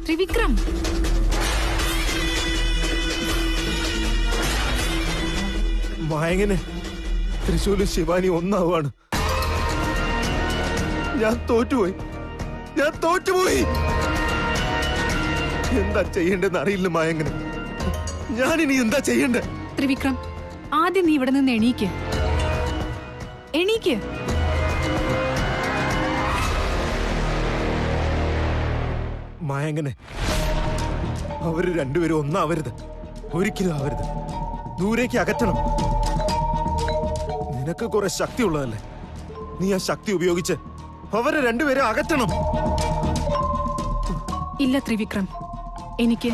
ത്രിവിക്രം, മായങ്ങനെ തൃശ്ശൂരും ശിവാനി ഒന്നാവാണ്. ഞാൻ തോറ്റുപോയി. എന്താ ചെയ്യേണ്ടെന്ന് അറിയില്ല മായങ്ങനെ. ഞാനിനി എന്താ ചെയ്യണ്ടേ? ത്രിവിക്രം, ആദ്യം നീ ഇവിടെ നിന്ന് എണീക്ക്. മായങ്ങനെ, അവര് രണ്ടുപേരും ഒന്നാവരുത്. ഒരിക്കലും ആവരുത്. ദൂരേക്ക് അകറ്റണം. നിനക്ക് കുറെ ശക്തി ഉള്ളതല്ലേ, നീ ആ ശക്തി ഉപയോഗിച്ച് അവരെ രണ്ടുപേരെ അകറ്റണം. ഇല്ല ത്രിവിക്രം, എനിക്ക്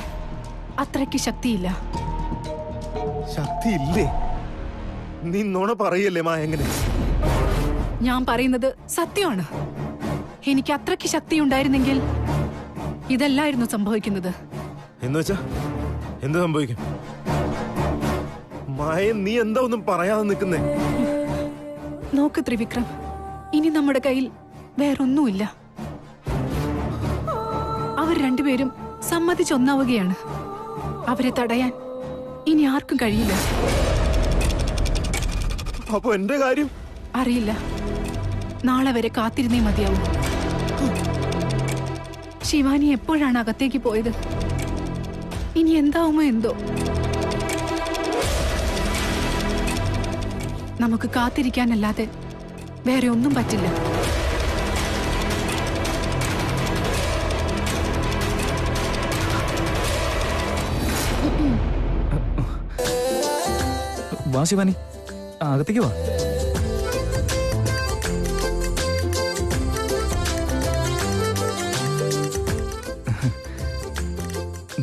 അത്രയ്ക്ക് ശക്തിയില്ല. ശക്തിയില്ലേ? നീ നുണ പറയല്ലേ മായങ്ങനെ? ഞാൻ പറയുന്നത് സത്യമാണ്. എനിക്ക് അത്രയ്ക്ക് ശക്തി ഉണ്ടായിരുന്നെങ്കിൽ ഇതല്ലായിരുന്നു സംഭവിക്കുന്നത്. എന്നുവെച്ചാ എന്ത് സംഭവിക്കും? മായ, നീ എന്താ ഒന്നും പറയാതെ നിൽക്കുന്നേ? നോക്ക് ത്രിവിക്രം, ഇനി നമ്മുടെ കയ്യിൽ വേറൊന്നുമില്ല. അവർ രണ്ടുപേരും സമ്മതിച്ചൊന്നാവുകയാണ്. അവരെ തടയാൻ ഇനി ആർക്കും കഴിയില്ല. അപ്പൊ എന്റെ കാര്യം അറിയില്ല. നാളെ വരെ കാത്തിരുന്നേ മതിയാവും. ശിവാനി എപ്പോഴാണ് അകത്തേക്ക് പോയത്? ഇനി എന്താവുമോ എന്തോ. നമുക്ക് കാത്തിരിക്കാനല്ലാതെ വേറെ ഒന്നും പറ്റില്ല. വാ ശിവാനി, അകത്തേക്ക് വാ.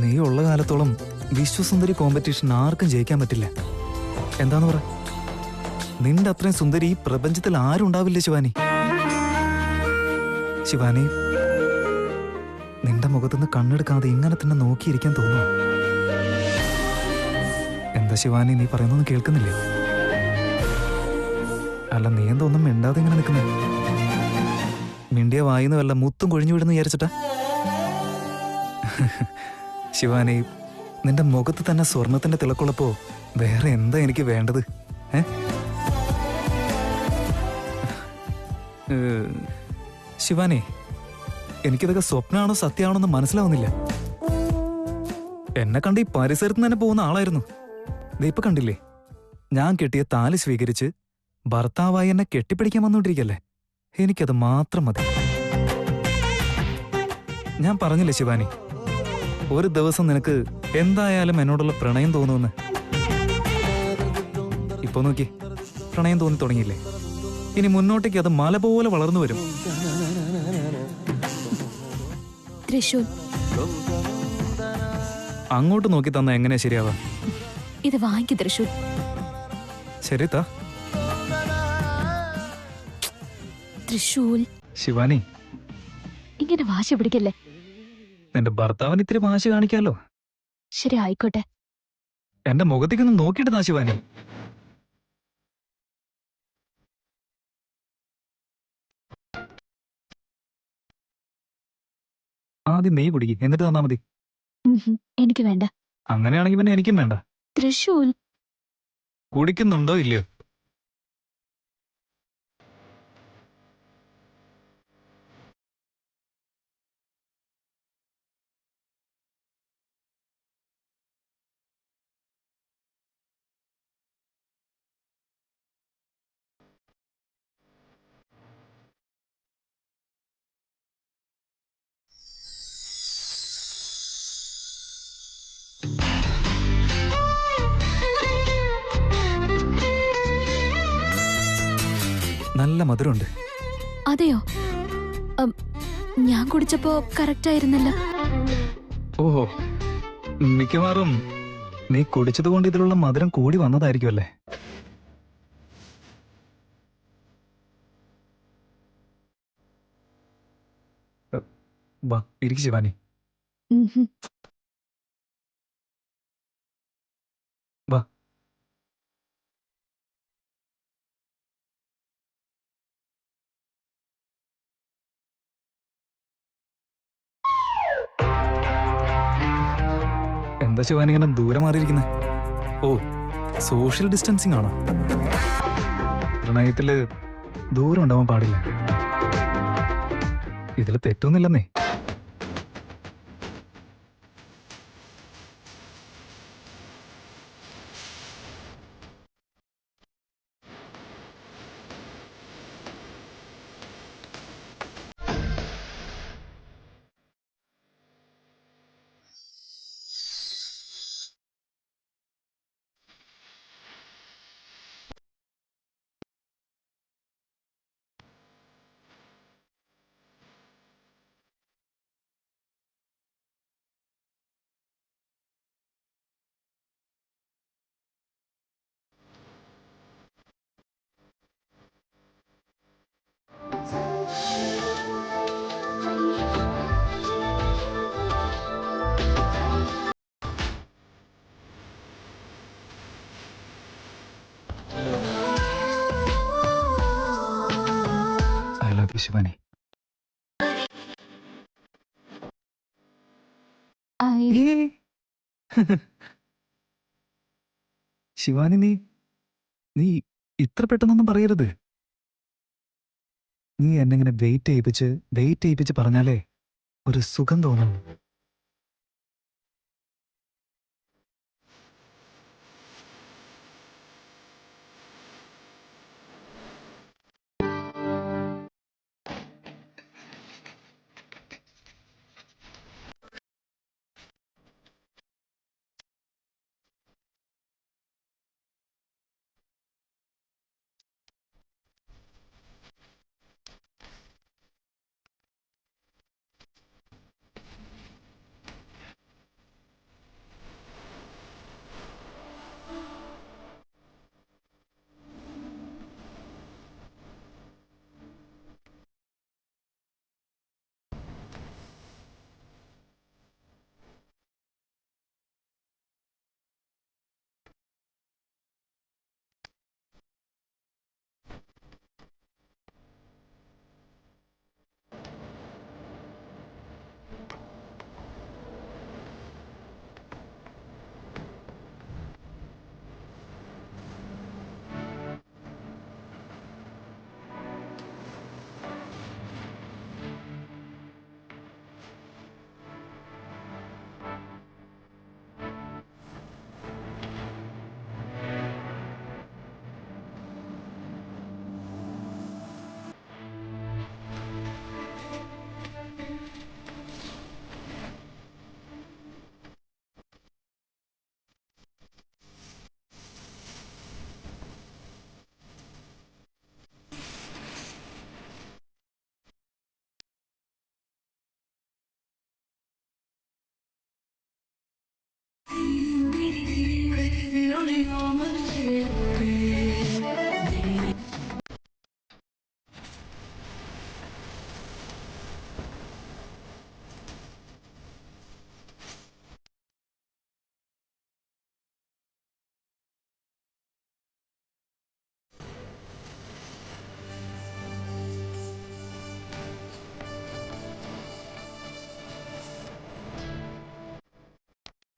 നീ ഉള്ള കാലത്തോളം വിശ്വസുന്ദരി കോമ്പറ്റീഷൻ ആർക്കും ജയിക്കാൻ പറ്റില്ല. എന്താന്ന് പറ? നിന്റെ അത്രയും സുന്ദരി ഈ പ്രപഞ്ചത്തിൽ ആരും ഉണ്ടാവില്ല ശിവാനി. ശിവാനി, നിന്റെ മുഖത്തുനിന്ന് കണ്ണെടുക്കാതെ ഇങ്ങനെ തന്നെ നോക്കിയിരിക്കാൻ തോന്നുന്നു. എന്താ ശിവാനി, നീ പറയുന്നൊന്നും കേൾക്കുന്നില്ലേ? അല്ല, നീ എന്തൊന്നും മിണ്ടാതെ ഇങ്ങനെ നിൽക്കുന്നേ? മിണ്ടിയ വായിന്ന് വല്ല മുത്തും കൊഴിഞ്ഞു വിടുന്നു വിചാരിച്ചിട്ടാ? ശിവാനി, നിന്റെ മുഖത്ത് തന്നെ സ്വർണത്തിന്റെ തിളക്കുള്ളപ്പോ വേറെ എന്താ എനിക്ക് വേണ്ടത്? ശിവാനി, എനിക്കിതൊക്കെ സ്വപ്നമാണോ സത്യമാണോ എന്ന് മനസ്സിലാവുന്നില്ല. എന്നെ കണ്ട് ഈ പരിസരത്ത് തന്നെ പോകുന്ന ആളായിരുന്നു. ഇപ്പൊ കണ്ടില്ലേ, ഞാൻ കെട്ടിയ താലി സ്വീകരിച്ച് ഭർത്താവായി എന്നെ കെട്ടിപ്പിടിക്കാൻ വന്നുകൊണ്ടിരിക്കല്ലേ. എനിക്കത് മാത്രം മതി. ഞാൻ പറഞ്ഞില്ലേ ശിവാനി, ഒരു ദിവസം നിനക്ക് എന്തായാലും എന്നോടുള്ള പ്രണയം തോന്നുമെന്ന്. ഇപ്പൊ നോക്കി, പ്രണയം തോന്നി തുടങ്ങിയില്ലേ? ഇനി മുന്നോട്ടേക്ക് അത് മല പോലെ വളർന്നു വരും. തൃശൂർ, അങ്ങോട്ട് നോക്കി തന്ന എങ്ങനെയാ ശരിയാവാ? ഇത് വാങ്ങിക്ക് തൃശൂർ. ശരി താ. തൃശൂൽ, ശിവാനി, ഇങ്ങനെ വാശി പിടിക്കല്ലേ. നിന്റെ ഭർത്താവിന് ഇത്തിരി വാശി കാണിക്കാലോ. ശരി, ആയിക്കോട്ടെ. എന്റെ മുഖത്തേക്കൊന്ന് നോക്കിയിട്ട് താ ശിവാനി. ആദ്യം നീ കുടിക്ക്, എന്നിട്ട് തന്നാ മതി. എനിക്ക് വേണ്ട. അങ്ങനെയാണെങ്കിൽ പിന്നെ എനിക്കും വേണ്ട. തൃശൂൽ, കുടിക്കുന്നുണ്ടോ ഇല്ലയോ? നല്ല മധുരമുണ്ട്. അതെയോ? ഞാൻ കുടിച്ചപ്പോ കറക്റ്റ് ആയിരുന്നല്ലോ. ഓഹോ, മിക്കവാറും നീ കുടിച്ചതുകൊണ്ട് ഇതിലുള്ള മധുരം കൂടി വന്നതായിരിക്കുമല്ലേ? വാ, ഇരിക്ക് ശിവാനി. വാ. എന്താ ശിവാനി ഇങ്ങനെ ദൂരെ മാറിയിരിക്കുന്നത്? ഓ, സോഷ്യൽ ഡിസ്റ്റൻസിങ് ആണോ? പ്രണയത്തില് ദൂരം ഉണ്ടാവാൻ പാടില്ല. ഇതിൽ തെറ്റൊന്നുമില്ലെന്നേ. I love you Shivani. Shivani, നീ ഇത്ര പെട്ടെന്നൊന്നും പറയരുത്. നീ എന്നെങ്ങനെ വെയിറ്റ് ചെയ്യിപ്പിച്ച് പറഞ്ഞാലേ ഒരു സുഖം തോന്നും.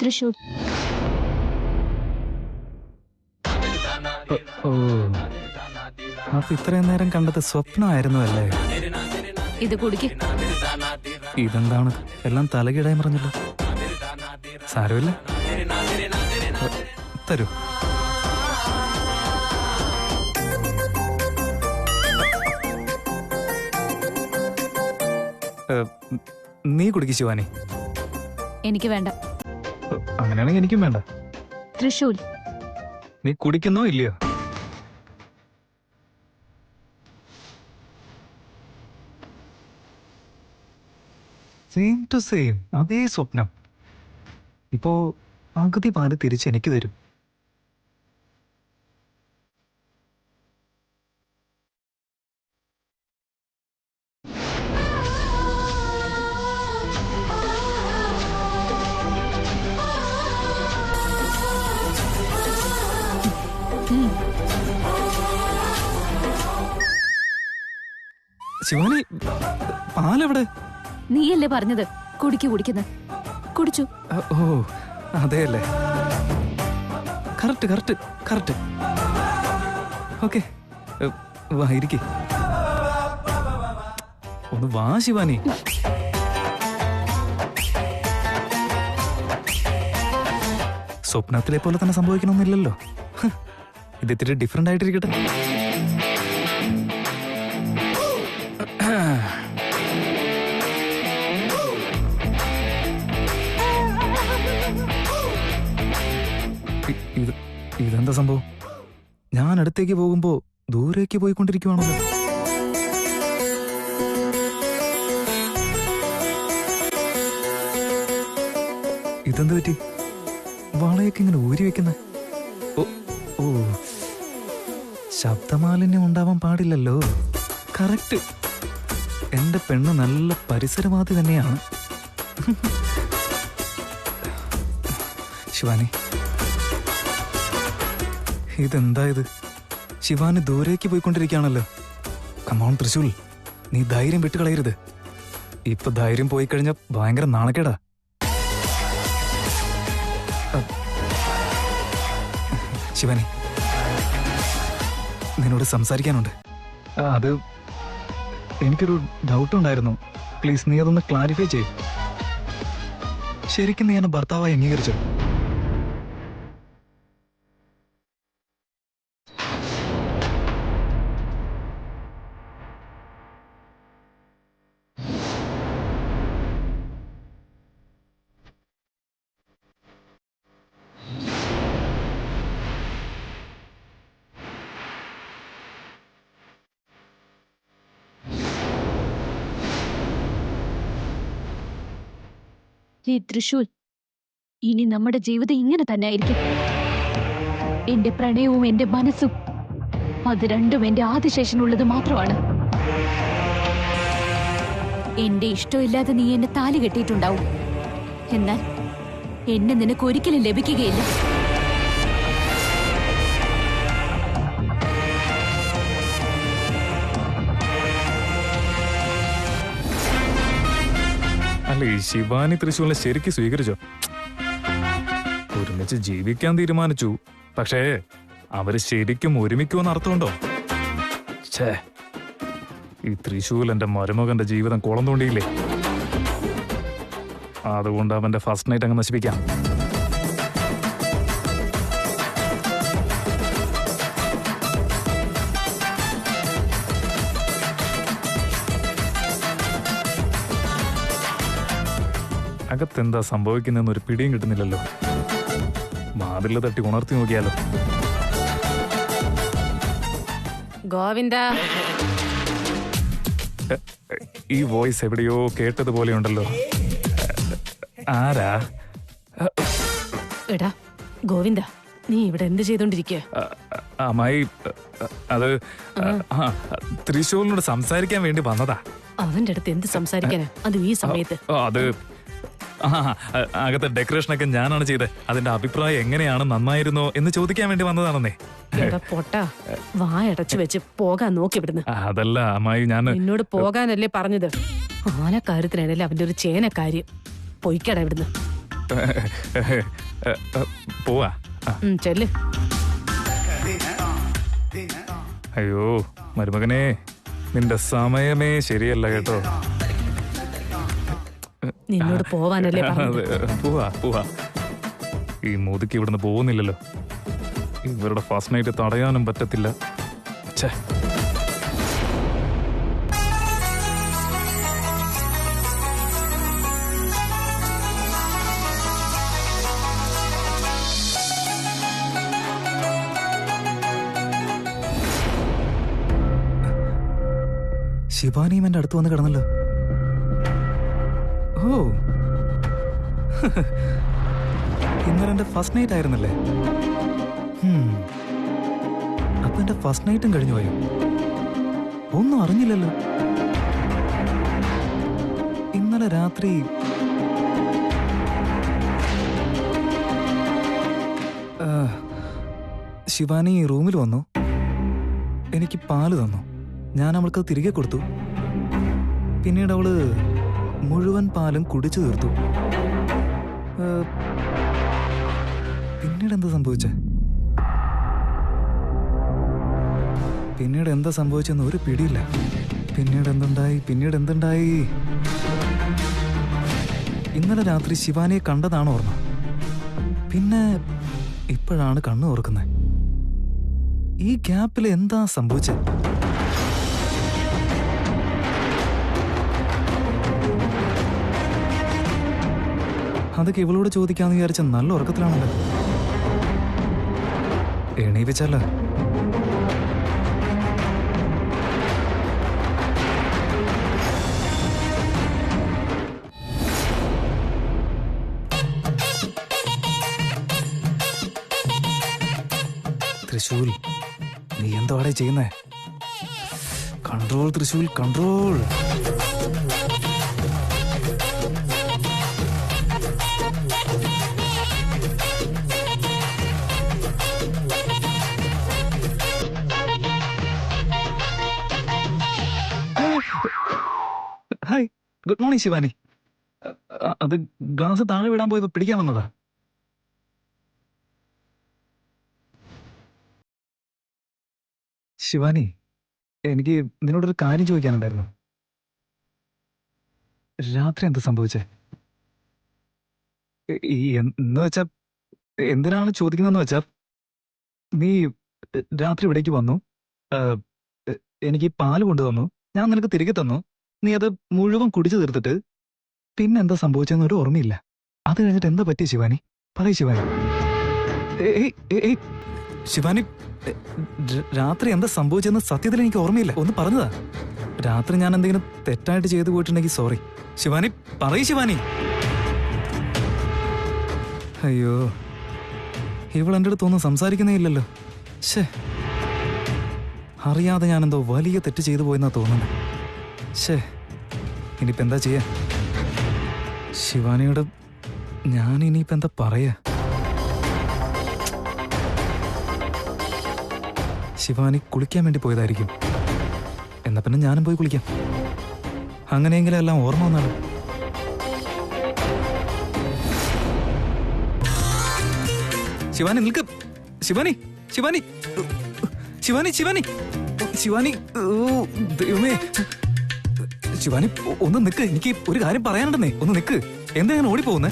തൃശൂർ. ഓ, അപ്പൊ ഇത്രയും നേരം കണ്ടത് സ്വപ്നമായിരുന്നു അല്ലേ? ഇത് കുടിക്ക്. ഇതെന്താണ് എല്ലാം തലകിടാൻ പറഞ്ഞല്ലോ. സാരമില്ല, തരൂ. നീ കുടിക്ക് ശിവാനി. എനിക്ക് വേണ്ട. അങ്ങനെയാണെങ്കിൽ എനിക്കും വേണ്ട. തൃശൂർ. നീ കുടിക്കുന്നോ ഇല്ലയോ? സെയിം ടു സെയിം, അതേ സ്വപ്നം. ഇപ്പോ പകുതി പാല് തിരിച്ച് എനിക്ക് തരും. ശിവാനി, പാലെവിടെ? നീയല്ലേ പറഞ്ഞത് കുടിക്കുന്നു. കുടിച്ചു. ഓ, അതെയല്ലേ? Correct correct correct. ഓക്കെ, വാ ഇരിക്കേ. ഒന്ന് വാ ശിവാനി. സ്വപ്നത്തിലെ പോലെ തന്നെ സംഭവിക്കണമെന്നില്ലല്ലോ. ഇത് ഇത്തിരി ഡിഫറെന്റ് ആയിട്ടിരിക്കട്ടെ. ഇതെന്താ സംഭവം? ഞാൻ അടുത്തേക്ക് പോകുമ്പോ ദൂരേക്ക് പോയിക്കൊണ്ടിരിക്കുവാണല്ലോ. ഇതെന്ത് പറ്റി? വളയൊക്കെ ഇങ്ങനെ ഊരി വെക്കുന്ന. ഓ, ശബ്ദമാലിന്യം ഉണ്ടാവാൻ പാടില്ലല്ലോ. കറക്റ്റ്. എന്റെ പെണ്ണ് നല്ല പരിസരവാദി തന്നെയാണ്. ശിവാനി, ഇതെന്താ ഇത്? ശിവാനി ദൂരേക്ക് പോയിക്കൊണ്ടിരിക്കുകയാണല്ലോ. കമോൺ തൃശൂൽ, നീ ധൈര്യം വിട്ടുകളയരുത്. ഇപ്പൊ ധൈര്യം പോയി കഴിഞ്ഞാൽ ഭയങ്കര നാണക്കേടാ. ശിവാനി, നിന്നോട് സംസാരിക്കാനുണ്ട്. അത് എനിക്കൊരു ഡൗട്ട് ഉണ്ടായിരുന്നു. പ്ലീസ് നീ അതൊന്ന് ക്ലാരിഫൈ ചെയ്യ്. ശരിക്കും നീ എന്നെ ഭർത്താവായി അംഗീകരിച്ചു? തൃശൂൽ, ഇനി നമ്മുടെ ജീവിതം ഇങ്ങനെ തന്നെ ആയിരിക്കും. എന്റെ പ്രണയവും എന്റെ മനസ്സും അത് രണ്ടും എന്റെ ആദിശേഷനുള്ളത് മാത്രമാണ്. എന്റെ ഇഷ്ടമില്ലാതെ നീ എന്നെ താലി കെട്ടിയിട്ടുണ്ടാവും. എന്നാൽ എന്നെ നിനക്ക് ഒരിക്കലും ലഭിക്കുകയില്ല. അല്ല, ഈ ശിവാനി തൃശൂലിനെ ശരിക്കും സ്വീകരിച്ചോ? ഒരുമിച്ച് ജീവിക്കാൻ തീരുമാനിച്ചു, പക്ഷേ അവര് ശരിക്കും ഒരുമിക്കുമെന്ന് അർത്ഥമുണ്ടോ? ഛേ, ഈ തൃശൂൽ എന്റെ മരുമകന്റെ ജീവിതം കുളം തോണ്ടിയില്ലേ? അതുകൊണ്ട് അവന്റെ ഫസ്റ്റ് നൈറ്റ് അങ്ങ് നശിപ്പിക്കാം. അകത്തെന്താ സംഭവിക്കുന്നതെന്നൊരു പിടിയും കിട്ടുന്നില്ലല്ലോ. വാതില് തട്ടി ഉണർത്തി നോക്കിയാലോ? ഗോവിന്ദ, ഈ വോയിസ് എവിടെയോ കേട്ടതുപോലെയുണ്ടല്ലോ. ആരാ? എടാ ഗോവിന്ദ, നീ ഇവിടെ എന്ത് ചെയ്തോണ്ടിരിക്കുക? അമ്മായി, അത് തൃശൂലിനോട് സംസാരിക്കാൻ വേണ്ടി വന്നതാ. അവന്റെ അടുത്ത് എന്ത് സംസാരിക്കാനാ, അത് ഈ സമയത്ത്? അത് അകത്തെ ഡെക്കറേഷനൊക്കെ ഞാനാണ് ചെയ്തത്. അതിന്റെ അഭിപ്രായം എങ്ങനെയാണ്, നന്നായിരുന്നോ എന്ന് ചോദിക്കാൻ വേണ്ടി വന്നതാണെന്നേ. എടാ പൊട്ടാ, വായടച്ചു വെച്ച് പോകാൻ നോക്കി ഇവിടുന്ന്. അതല്ല അമ്മായി, ഞാൻ എന്നോട് പോകാനല്ലേ പറഞ്ഞത്? ആനക്കാര്യത്തിനിടയിൽ അവന്റെ ഒരു ചേനക്കാര്യം. പൊയ്ക്കട ഇവിടുന്ന്. പോവാ. ചെല്ല്. അയ്യോ മരുമകനെ, നിന്റെ സമയമേ ശരിയല്ല കേട്ടോ. നിന്നോട് പോവാനല്ലേ പറഞ്ഞത്? പോവാ പോവാ. ഈ മുതുക്കി ഇവിടുന്ന് പോകുന്നില്ലല്ലോ. ഇവരുടെ ഫസ്റ്റ് നൈറ്റ് തടയാനും പറ്റത്തില്ല. ഛേ, ശിവാനിയും എന്റെ അടുത്ത് വന്ന് കിടന്നല്ലോ. ഓ, ഇന്നലെ എന്റെ ഫസ്റ്റ് നൈറ്റ് ആയിരുന്നല്ലേ? അപ്പൊ എന്റെ ഫസ്റ്റ് നൈറ്റും കഴിഞ്ഞു പോയോ? ഒന്നും അറിഞ്ഞില്ലല്ലോ. ഇന്നലെ രാത്രി ശിവാനി റൂമിൽ വന്നു, എനിക്ക് പാല് തന്നു. ഞാൻ അവൾക്ക് തിരികെ കൊടുത്തു. പിന്നീട് അവള് മുഴുവൻ പാലും കുടിച്ചു തീർത്തു. പിന്നീട് എന്താ സംഭവിച്ചേ? പിന്നീട് എന്താ സംഭവിച്ചെന്ന് ഒരു പിടിയില്ല. പിന്നീട് എന്തുണ്ടായി? ഇന്നലെ രാത്രി ശിവാനിയെ കണ്ടതാണ് ഓർമ്മ. പിന്നെ ഇപ്പോഴാണ് കണ്ണു തുറക്കുന്നത്. ഈ ഗ്യാപ്പിൽ എന്താ സംഭവിച്ചത്? അതൊക്കെ ഇവളോട് ചോദിക്കാന്ന് വിചാരിച്ച നല്ല ഉറക്കത്തിലാണല്ലോ. എണീപ്പിച്ചല്ല. തൃശൂൽ, നീ എന്താടെ ചെയ്യുന്നേ? Control Trishul, control. Hi, good morning Shivani. അത് ഗ്ലാസ് താഴെ വിടാൻ പോയപ്പോ പിടിക്കാൻ വന്നതാ. ശിവാനി, എനിക്ക് നിന്നോടൊരു കാര്യം ചോദിക്കാനുണ്ടായിരുന്നു. രാത്രി എന്താ സംഭവിച്ചേ? എന്ന് വെച്ചാ എന്തിനാണ് ചോദിക്കുന്നതെന്ന് വെച്ചാ, നീ രാത്രി ഇവിടേക്ക് വന്നു, എനിക്ക് പാല് കൊണ്ടുവന്നു, ഞാൻ നിനക്ക് തിരികെ തന്നു. നീ അത് മുഴുവൻ കുടിച്ചു തീർത്തിട്ട് പിന്നെ എന്താ സംഭവിച്ചെന്ന് ഒരു ഓർമ്മയില്ല. അത് കഴിഞ്ഞിട്ട് എന്താ പറ്റിയ ശിവാനി? പറയ് ശിവാനി. ശിവാനി, രാത്രി എന്താ സംഭവിച്ചെന്ന് സത്യത്തിൽ എനിക്ക് ഓർമ്മയില്ല. ഒന്ന് പറഞ്ഞതാ. രാത്രി ഞാൻ എന്തെങ്കിലും തെറ്റായിട്ട് ചെയ്തു പോയിട്ടുണ്ടെങ്കിൽ സോറി. ശിവാനി, പറയ് ശിവാനി. അയ്യോ, ഇവൾ എൻ്റെ അടുത്തൊന്നും സംസാരിക്കുന്നേ ഇല്ലല്ലോ. ശേ, അറിയാതെ ഞാനെന്തോ വലിയ തെറ്റ് ചെയ്തു പോയെന്നാ തോന്നുന്നത്. ശേ, ഇനിയിപ്പോൾ എന്താ ചെയ്യാ? ശിവാനിയോട് ഞാൻ ഇനിയിപ്പോൾ എന്താ പറയാ? ശിവാനി കുളിക്കാൻ വേണ്ടി പോയതായിരിക്കും. എന്നാ പിന്നെ ഞാനും പോയി കുളിക്കാം. അങ്ങനെയെങ്കിലും എല്ലാം ഓർമ്മ വന്നാണ്. ശിവാനി നിൽക്ക്. ശിവാനി, ശിവാനി, ശിവാനി, ശിവാനി, ശിവാനി, ദൈവമേ. ശിവാനി, ഒന്ന് നിൽക്ക്. എനിക്ക് ഒരു കാര്യം പറയാനുണ്ടെന്നേ. ഒന്ന് നിൽക്ക്. എന്താ ഞാൻ ഓടിപ്പോകുന്നേ?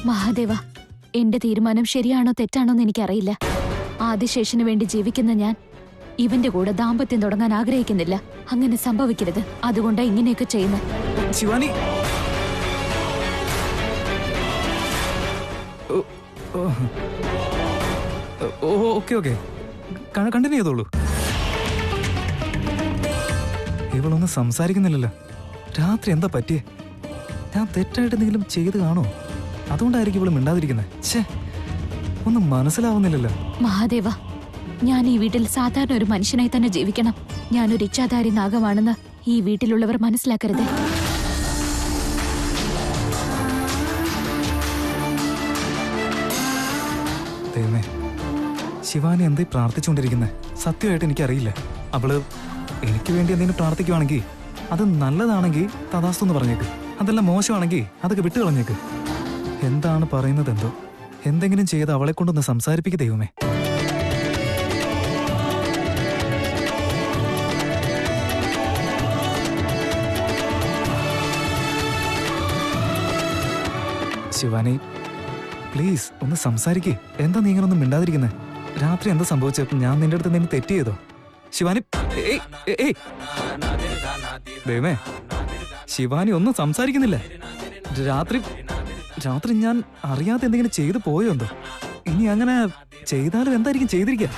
മഹാദേവ, എന്റെ തീരുമാനം ശരിയാണോ തെറ്റാണോ എന്ന് എനിക്കറിയില്ല. ആദിശേഷന് വേണ്ടി ജീവിക്കുന്ന ഞാൻ ഇവന്റെ കൂടെ ദാമ്പത്യം തുടങ്ങാൻ ആഗ്രഹിക്കുന്നില്ല. അങ്ങനെ സംഭവിക്കരുത്. അതുകൊണ്ടാണ് ഇങ്ങനെയൊക്കെ ചെയ്യുന്നത്. ശിവാനി, ഓക്കെ ഓക്കെ, കണ്ടിന്യൂ ചെയ്തോളൂ. ഇവളൊന്നും സംസാരിക്കുന്നില്ലല്ലോ. രാത്രി എന്താ പറ്റിയേ? ഞാൻ തെറ്റായിട്ട് എന്തെങ്കിലും ചെയ്ത് കാണോ? അതുകൊണ്ടായിരിക്കും ഇവള് മിണ്ടാതിരിക്കുന്നത്. ഛേ, ഒന്നും മനസ്സിലാവുന്നില്ലല്ലോ. മഹാദേവ, ഞാൻ ഈ വീട്ടിൽ സാധാരണ ഒരു മനുഷ്യനായി തന്നെ ജീവിക്കണം. ഞാനൊരു ഇച്ഛാധാരി നാഗമാണെന്ന് ഈ വീട്ടിലുള്ളവർ മനസ്സിലാക്കരുത്. ദൈവമേ, ശിവാനി എന്തായി പ്രാർത്ഥിച്ചുകൊണ്ടിരിക്കുന്നത്? സത്യമായിട്ട് എനിക്കറിയില്ല. അവള് എനിക്ക് വേണ്ടി എന്തെങ്കിലും പ്രാർത്ഥിക്കുവാണെങ്കിൽ അത് നല്ലതാണെങ്കിൽ തഥാസ്തു എന്ന് പറഞ്ഞേക്ക്. അതെല്ലാം മോശമാണെങ്കിൽ അതൊക്കെ വിട്ടു കളഞ്ഞേക്ക്. എന്താണ് പറയുന്നത് എന്തോ? എന്തെങ്കിലും ചെയ്ത് അവളെ കൊണ്ടൊന്ന് സംസാരിപ്പിക്കുക ദൈവമേ. ശിവാനി, പ്ലീസ് ഒന്ന് സംസാരിക്കേ. എന്താ നീ ഇങ്ങനെ ഒന്നും മിണ്ടാതിരിക്കുന്നത്? രാത്രി എന്താ സംഭവിച്ചത്? ഞാൻ നിന്റെ അടുത്ത് എന്തെങ്കിലും തെറ്റ് ചെയ്തോ? ശിവാനി, ദൈവമേ, ശിവാനി ഒന്നും സംസാരിക്കുന്നില്ല. രാത്രി ഞാൻ അറിയാതെ എന്തെങ്കിലും ചെയ്തു പോയോ എന്തോ? ഇനി അങ്ങനെ ചെയ്താലും എന്തായിരിക്കും ചെയ്തിരിക്കുക?